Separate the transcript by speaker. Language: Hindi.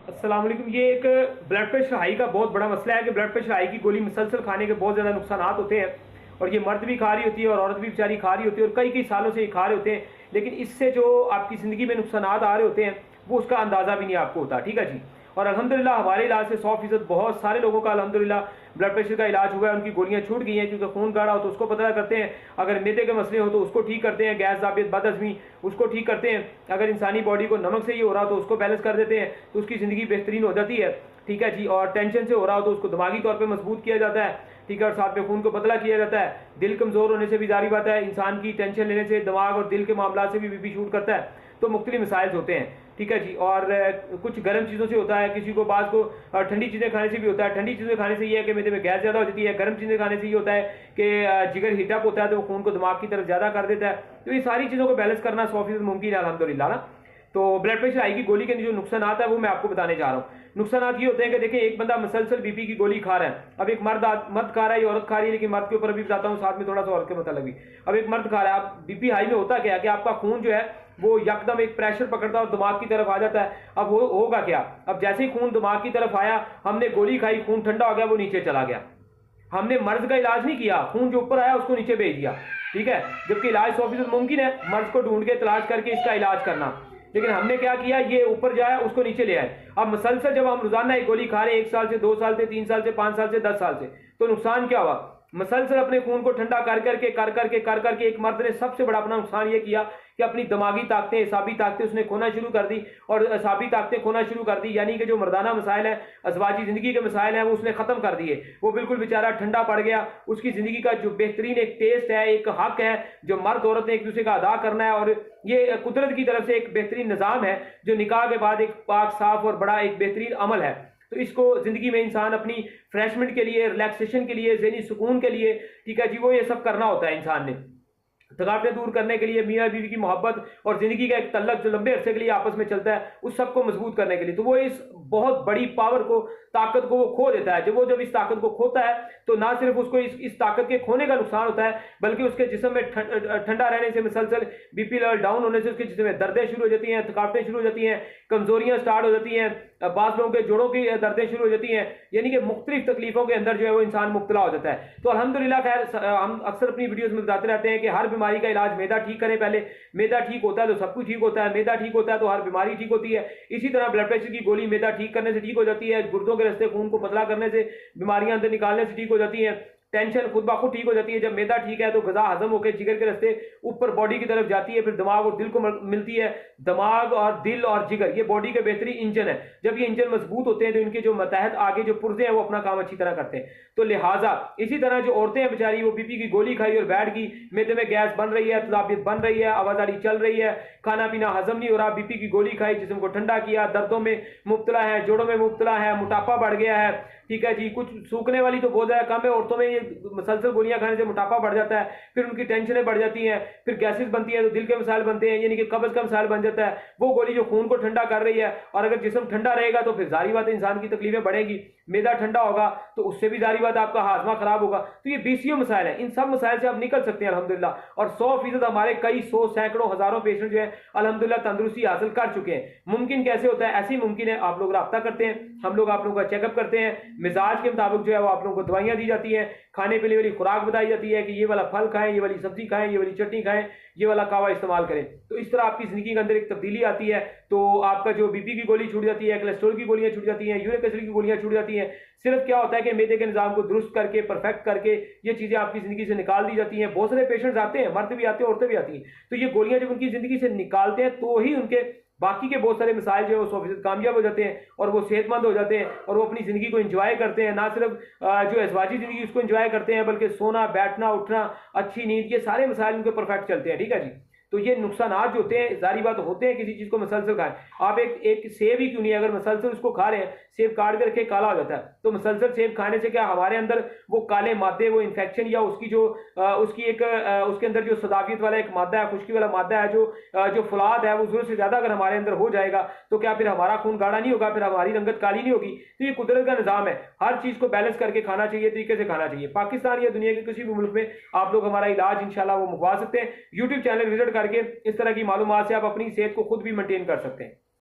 Speaker 1: अस्सलाम वालेकुम। ये एक ब्लड प्रेशर हाई का बहुत बड़ा मसला है कि ब्लड प्रेशर हाई की गोली मुसलसल खाने के बहुत ज़्यादा नुकसान होते हैं, और ये मर्द भी खा रही होती है और औरत भी बेचारी खा रही होती है, और कई कई सालों से ये खा रहे होते हैं, लेकिन इससे जो आपकी ज़िंदगी में नुकसान आ रहे होते हैं वो उसका अंदाज़ा भी नहीं आपको होता। ठीक है जी। और अल्हम्दुलिल्लाह हमारे इलाज से 100% बहुत सारे लोगों का अल्हम्दुलिल्लाह ब्लड प्रेशर का इलाज हुआ है, उनकी गोलियां छूट गई हैं, क्योंकि खून गाढ़ा हो तो उसको पतला करते हैं, अगर मैदे के मसले हो तो उसको ठीक करते हैं, गैस दाबियत बदहज़मी उसको ठीक करते हैं, अगर इंसानी बॉडी को नमक से ही हो रहा हो तो उसको बैलेंस कर देते हैं, तो उसकी ज़िंदगी बेहतरीन हो जाती है। ठीक है जी। और टेंशन से हो रहा हो तो उसको दिमागी तौर पर मजबूत किया जाता है। ठीक है। और साथ में खून को पतला किया जाता है। दिल कमज़ोर होने से भी जारी बात है, इंसान की टेंशन लेने से दिमाग और दिल के मामला से भी बीपी शूट करता है। तो मुख्तलिफ मिसाइल होते हैं। ठीक है जी। और कुछ गर्म चीज़ों से होता है, किसी को बाज़ को ठंडी चीज़ें खाने से भी होता है। ठंडी चीज़ें खाने से ये है कि मेदे में गैस ज़्यादा हो जाती है। गर्म चीज़ें खाने से ये होता है कि जिगर हीटअप होता है तो वो खून को दिमाग की तरफ ज़्यादा कर देता है। तो ये सारी चीज़ों को बैलेंस करना 100% मुमकिन है अल्हम्दुलिल्लाह ना। तो ब्लड प्रेशर हाई की गोली के जो नुकसान आता है वो मैं आपको बताने जा रहा हूँ। नुकसान ये होते हैं कि देखिए, एक बंदा मुसलसल बीपी की गोली खा रहा है। अब एक मर्द खा रहा है या औरत खा रही है, लेकिन मर्द के ऊपर भी बताता हूँ, साथ में थोड़ा सा औरत के मतलब भी। अब एक मर्द खा रहा है, अब बीपी हाई में होता क्या है कि आपका खून जो है वो यकदम एक प्रेशर पकड़ता है और दिमाग की तरफ आ जाता है। अब होगा क्या, अब जैसे ही खून दिमाग की तरफ आया, हमने गोली खाई, खून ठंडा हो गया, वो नीचे चला गया। हमने मर्ज का इलाज नहीं किया, खून जो ऊपर आया उसको नीचे भेज दिया। ठीक है। जबकि इलाज 100% मुमकिन है मर्ज को ढूंढ के तलाश करके इसका इलाज करना, लेकिन हमने क्या किया, ये ऊपर जाया उसको नीचे ले आए। अब मुसलसल जब हम रोजाना एक गोली खा रहे हैं, 1 साल से, 2 साल से, 3 साल से, 5 साल से, 10 साल से, तो नुकसान क्या हुआ, मुसलसल अपने खून को ठंडा कर करके एक मर्द ने सबसे बड़ा अपना नुकसान ये किया कि अपनी दिमागी ताकतें, एसाबी ताकतें उसने खोना शुरू कर दी, और एसाबी ताकतें खोना शुरू कर दी, यानी कि जो मर्दाना मसाइल है, अज़वाजी ज़िंदगी के मसाइल हैं, वो उसने ख़त्म कर दिए। वो बिल्कुल बेचारा ठंडा पड़ गया। उसकी ज़िंदगी का जो बेहतरीन एक टेस्ट है, एक हक है जो मर्द औरत ने एक दूसरे का अदा करना है, और ये कुदरत की तरफ से एक बेहतरीन निज़ाम है जो निकाह के बाद एक पाक साफ और बड़ा एक बेहतरीन अमल है। तो इसको ज़िंदगी में इंसान अपनी फ्रेशमेंट के लिए, रिलैक्सेशन के लिए, ज़हनी सुकून के लिए, ठीक है जी, वो ये सब करना होता है इंसान ने। थकावटें दूर करने के लिए, मियाँ बीवी की मोहब्बत और ज़िंदगी का एक तल्लक जो लंबे अरसे के लिए आपस में चलता है, उस सबको मजबूत करने के लिए, तो वो इस बहुत बड़ी पावर को, ताकत को वो खो देता है। जब इस ताकत को खोता है तो ना सिर्फ उसको इस ताकत के खोने का नुकसान होता है, बल्कि उसके जिस्म में ठंडा रहने से, मुसलसल बीपी लेवल डाउन होने से उसके जिस्म में दर्दें शुरू हो जाती हैं, थकावटें शुरू हो जाती हैं, कमजोरियां स्टार्ट हो जाती हैं, बास लोगों के जोड़ों की दर्दें शुरू हो जाती हैं, यानी कि मुख्तलिफ तकलीफों के अंदर जो है वो इंसान मुब्तला हो जाता है। तो अल्हम्दुलिल्लाह, खैर हम अक्सर अपनी वीडियोस में बताते रहते हैं कि हर बीमारी का इलाज मैदा ठीक करें पहले। मैदा ठीक होता है तो सब कुछ ठीक होता है, मैदा ठीक होता है तो हर बीमारी ठीक होती है। इसी तरह ब्लड प्रेशर की गोली मैदा ठीक करने से ठीक हो जाती है, गुर्दों के रास्ते खून को पतला करने से, बीमारियां अंदर निकालने से ठीक हो जाती है, टेंशन खुद ब खुद ठीक हो जाती है। जब मैदा ठीक है तो गजा हजम होकर जिगर के रास्ते ऊपर बॉडी की तरफ जाती है, फिर दिमाग और दिल को मिलती है। दिमाग और दिल और जिगर ये बॉडी के बेहतरीन इंजन है। जब ये इंजन मजबूत होते हैं तो इनके जो मतहत आगे जो पुर्जे हैं वो अपना काम अच्छी तरह करते हैं। तो लिहाजा इसी तरह जो औरतें हैं बेचारी, वो बीपी की गोली खाई और बैठ गई, मैदे में गैस बन रही है, तलाबियत बन रही है, आवाजारी चल रही है, खाना पीना हजम नहीं हो रहा, बीपी की गोली खाई, जिस्म को ठंडा किया, दर्दों में मुब्तला है, जोड़ों में मुब्तला है, मोटापा बढ़ गया है। ठीक है जी। कुछ सूखने वाली तो बहुत ज्यादा कम है औरतों में, ये मुसलसल गोलियां खाने से मोटापा बढ़ जाता है, फिर उनकी टेंशनें बढ़ जाती हैं, फिर गैसेस बनती हैं तो दिल के मसाइल बनते हैं, यानी कि कब्ज का मसाइल बन जाता है। वो गोली जो खून को ठंडा कर रही है, और अगर जिस्म ठंडा रहेगा तो फिर जारी बात है इंसान की तकलीफें बढ़ेगी। मैदा ठंडा होगा तो उससे भी जारी बात है आपका हाजमा खराब होगा। तो ये बीसियों मसाइल है, इन सब मसाइल से आप निकल सकते हैं अल्हम्दुलिल्लाह। और 100% हमारे कई 100, सैकड़ों, हजारों पेशेंट जो है अल्हम्दुलिल्लाह तंदुरुस्ती हासिल कर चुके हैं। मुमकिन कैसे होता है, ऐसे ही मुमकिन है, आप लोग रब्ता करते हैं, हम लोग आप लोगों का चेकअप करते हैं, मिजाज के मुताबिक जो है वो आप लोगों को दवाइयां दी जाती है, खाने पीने वाली खुराक बताई जाती है कि ये वाला फल खाएं, ये वाली सब्जी खाएं, ये वाली चटनी खाएं, ये वाला कावा इस्तेमाल करें। तो इस तरह आपकी जिंदगी के अंदर एक तब्दीली आती है। तो आपका जो बीपी की गोली छूट जाती है, कोलेस्ट्रॉल की गोलियां छूट जाती हैं, यूरिक एसिड की गोलियां छूट जाती हैं। सिर्फ क्या होता है कि मैदे के निजाम को दुरुस्त करके, परफेक्ट करके ये चीजें आपकी जिंदगी से निकाल दी जाती हैं। बहुत सारे पेशेंट्स आते हैं, मर्द भी आते हैं, औरतें भी आती हैं, तो ये गोलियां जब उनकी जिंदगी से निकालते हैं तो ही उनके बाकी के बहुत सारे मिसाइल जो है वो 100% कामयाब हो जाते हैं, और वो सेहतमंद हो जाते हैं, और वो अपनी जिंदगी को एंजॉय करते हैं। ना सिर्फ जो अज़वाजी जिंदगी उसको एंजॉय करते हैं, बल्कि सोना, बैठना, उठना, अच्छी नींद, ये सारे मिसाइल उनके परफेक्ट चलते हैं। ठीक है जी। तो ये नुकसान जो होते हैं, जारी बात होते हैं, किसी चीज को मुसलसल खाएं। आप एक सेब ही क्यों नहीं, अगर मुसलसल उसको खा रहे हैं, सेब काट करके काला हो जाता है, तो मुसलसल सेब खाने से क्या हमारे अंदर वो काले मादे, वो इन्फेक्शन या उसकी जो उसकी एक उसके अंदर जो सदाफियत वाला एक मादा है, खुश्की वाला मादा है, जो फुलाद है, वो जरूरत से ज्यादा अगर हमारे अंदर हो जाएगा तो क्या फिर हमारा खून गाढ़ा नहीं होगा, फिर हमारी रंगत काली नहीं होगी। तो ये कुदरत का निजाम है, हर चीज को बैलेंस करके खाना चाहिए, तरीके से खाना चाहिए। पाकिस्तान या दुनिया के किसी भी मुल्क में आप लोग हमारा इलाज इंशाल्लाह वो मुकवा सकते हैं। यूट्यूब चैनल विजिट करके इस तरह की मालूमात से आप अपनी सेहत को खुद भी मेंटेन कर सकते हैं।